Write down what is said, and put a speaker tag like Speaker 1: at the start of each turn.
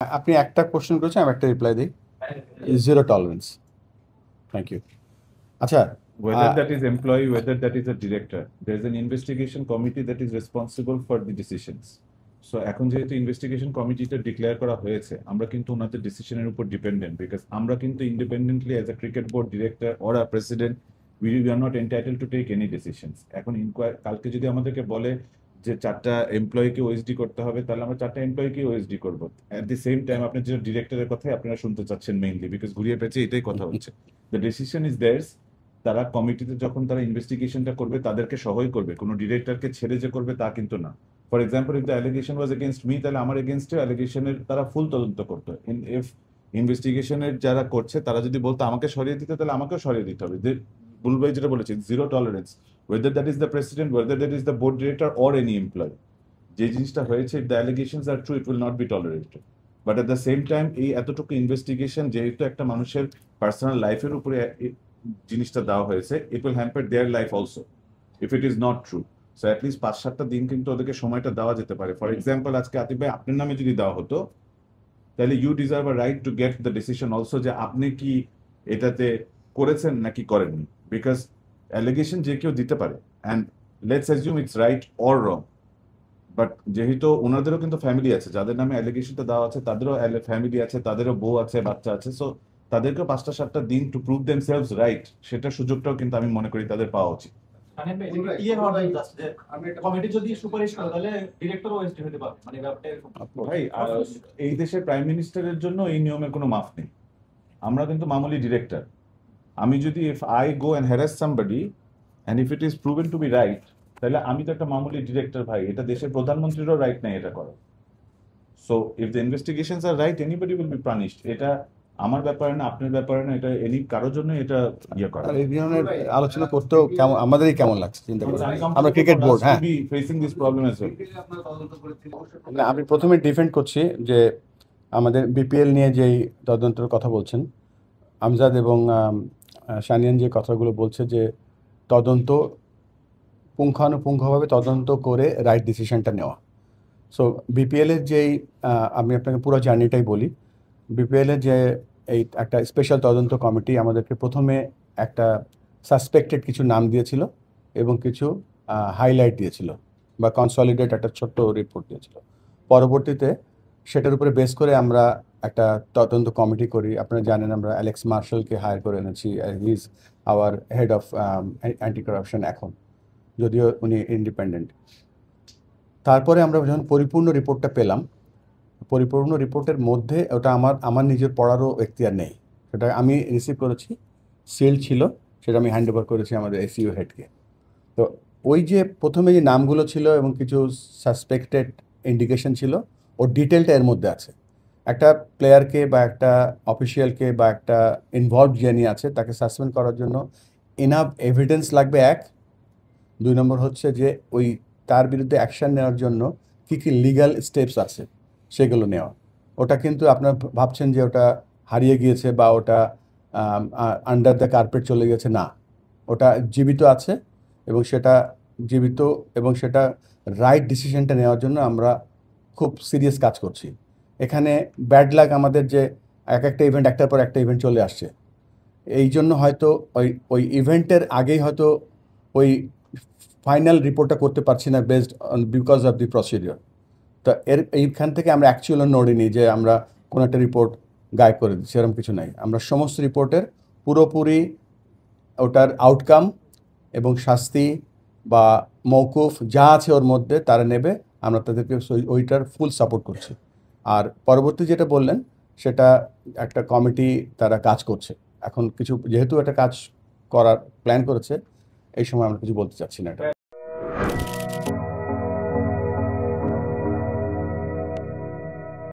Speaker 1: আপনি একটা কোশ্চেন করেছেন, আমি একটা রিপ্লাই দিই। Zero tolerance. Thank you. আচ্ছা,
Speaker 2: Whether that is employee, whether that is a director, there is an investigation committee that is responsible for the decisions. So এখন যেহেতু ইনভেস্টিগেশন কমিটিটা ডিক্লেয়ার করা হয়েছে, আমরা কিন্তু ওনাদের ডিসিশনের উপর ডিপেন্ডেন্ট, বিকজ আমরা কিন্তু independently as a cricket board director or a president we are not entitle to take any decisions. এখন কালকে যদি আমাদেরকে বলে যে 4টা এমপ্লয়িকে ওএসডি করতে হবে, তাহলে আমরা 4টা এমপ্লয়িকে ওএসডি করবো। অ্যাট দি সেম টাইম আপনি যে ডিরেক্টরের কথাই আপনারা শুনতে চাচ্ছেন মেইনলি, বিকজ ঘুরিয়ে পেঁচে এটাই কথা হচ্ছে। The decision is there's. তারা কমিটিতে যখন তারা ইনভেস্টিগেশনটা করবে তাদেরকে সহই করবে, কোনো ডিরেক্টরকে ছেড়ে যে করবে তা কিন্তু না। For example, if the allegation was against me, তাহলে আমার এগেনস্টে অ্যালিগেশনের তারা ফুল তদন্ত করতো। ইফ ইনভেস্টিগেশনের যারা করছে তারা যদি বলতো আমাকে সরিয়ে দিতে, তাহলে আমাকেও সরিয়ে দিতে হবে। বুলবুল ভাই যেটা বলেছে, zero tolerance, whether that is the president, whether that is the board director or any employee. যে জিনিসটা হয়েছে, if the allegations are true, it will not be tolerated. But at the same time, এই এতটুকু investigation যেহেতু একটা মানুষের personal লাইফের উপরে জিনিসটা দেওয়া হয়েছে, it will hamper their life also if it is not true. So at least 5-7টা দিন কিন্তু ওদেরকে সময়টা দেওয়া যেতে পারে। ফর এক্সাম্পল, আজকে আতিফ ভাই আপনার নামে যদি দেওয়া হতো, তাহলে you deserve a right to get the decision also, যে আপনি কি এটাতে করেছেন নাকি করেননি। বিকজ অ্যালিগেশন যে কেউ দিতে পারে, and let's assume it's right or wrong, but যেহেতু ওনাদেরও কিন্তু ফ্যামিলি আছে, যাদের নামে অ্যালিগেশনটা দেওয়া আছে তাদেরও ফ্যামিলি আছে, তাদেরও বউ আছে, বাচ্চা আছে। সো তাদেরকেও 5-7টা দিন টু প্রুভ দেমসেলভস রাইট, সেটার সুযোগটাও কিন্তু আমি মনে করি তাদের পাওয়া উচিত। ভাই, এই দেশের প্রাইম মিনিস্টারের জন্য এই নিয়মের কোনো মাফ নেই। আমরা কিন্তু মামুলি ডিরেক্টর। আমি যদি if I go and harass somebody and if it is proven to be right, তাহলে আমি তো একটা মামুলি ডিরেক্টর ভাই, এটা দেশের প্রধানমন্ত্রীরও রাইট নেই এটা করার। So if the investigations are right, anybody will be punished. এটা আমার ব্যাপারে না, আপনার ব্যাপারে না, এটা কারোর জন্য এটা ইয়ে করা।
Speaker 1: এই ধরনের আলোচনা করতেও কেমন, আমাদেরই কেমন লাগছে চিন্তা করে। আমরা ক্রিকেট বোর্ড, হ্যাঁ,
Speaker 2: facing this problem as well.
Speaker 1: আমি প্রথমে ডিফেন্ড করছি যে আমাদের বিপিএল নিয়ে যেই তদন্তের কথা বলছেন আমজাদ এবং সানিয়ান, যে কথাগুলো বলছে যে তদন্ত পুঙ্খানুপুঙ্খভাবে তদন্ত করে রাইট ডিসিশনটা নেওয়া। সো বিপিএলের যেই আমি আপনাকে পুরো জার্নিটাই বলি। বিপিএলের যে এই একটা স্পেশাল তদন্ত কমিটি আমাদেরকে প্রথমে একটা সাসপেক্টেড কিছু নাম দিয়েছিল এবং কিছু হাইলাইট দিয়েছিল বা কনসলিডেট একটা ছোট্ট রিপোর্ট দিয়েছিল। পরবর্তীতে সেটার উপরে বেস করে আমরা একটা তদন্ত কমিটি করি। আপনারা জানেন আমরা অ্যালেক্স মার্শালকে হায়ার করে এনেছি, he is our head of anti corruption এখন, যদিও উনি ইন্ডিপেন্ডেন্ট। তারপরে আমরা যখন পরিপূর্ণ রিপোর্টটা পেলাম, পরিপূর্ণ রিপোর্টের মধ্যে ওটা আমার নিজের পড়ারও এখতিয়ার নেই, সেটা আমি রিসিভ করেছি, সিল ছিল, সেটা আমি হ্যান্ড ওভার করেছি আমাদের এসইও হেডকে। তো ওই যে প্রথমে যে নামগুলো ছিল এবং কিছু সাসপেক্টেড ইন্ডিকেশন ছিল, ওর ডিটেলটা এর মধ্যে আছে। একটা প্লেয়ারকে বা একটা অফিসিয়ালকে বা একটা ইনভলভ যিনি আছে তাকে সাসপেন্ড করার জন্য এনাফ এভিডেন্স লাগবে, 1। 2 নম্বর হচ্ছে যে ওই তার বিরুদ্ধে অ্যাকশান নেওয়ার জন্য কী কী লিগ্যাল স্টেপস আছে সেগুলো নেওয়া। ওটা কিন্তু আপনারা ভাবছেন যে ওটা হারিয়ে গিয়েছে বা ওটা আন্ডার দ্য কার্পেট চলে গেছে, না, ওটা জীবিত আছে এবং সেটা রাইট ডিসিশনটা নেওয়ার জন্য আমরা খুব সিরিয়াস কাজ করছি। এখানে ব্যাড লাক আমাদের যে একটা ইভেন্ট একটার পর একটা ইভেন্ট চলে আসছে, এই জন্য হয়তো ওই ইভেন্টের আগেই হয়তো ওই ফাইনাল রিপোর্টটা করতে পারছি না based on because of the procedure. তো এইখান থেকে আমরা অ্যাকচুয়ালি নড়িনি যে আমরা কোনো একটা রিপোর্ট গায়েব করে দিচ্ছি, সেরকম কিছু নাই। আমরা সমস্ত রিপোর্টের পুরোপুরি ওটার আউটকাম এবং শাস্তি বা মওকুফ যা আছে ওর মধ্যে তারা নেবে, আমরা তাদেরকে ওইটার ফুল সাপোর্ট করছি। আর পরবর্তী যেটা বললেন সেটা একটা কমিটি তারা কাজ করছে এখন, কিছু যেহেতু একটা কাজ করার প্ল্যান করেছে, এই সময় আমরা কিছু বলতে চাচ্ছি না এটা।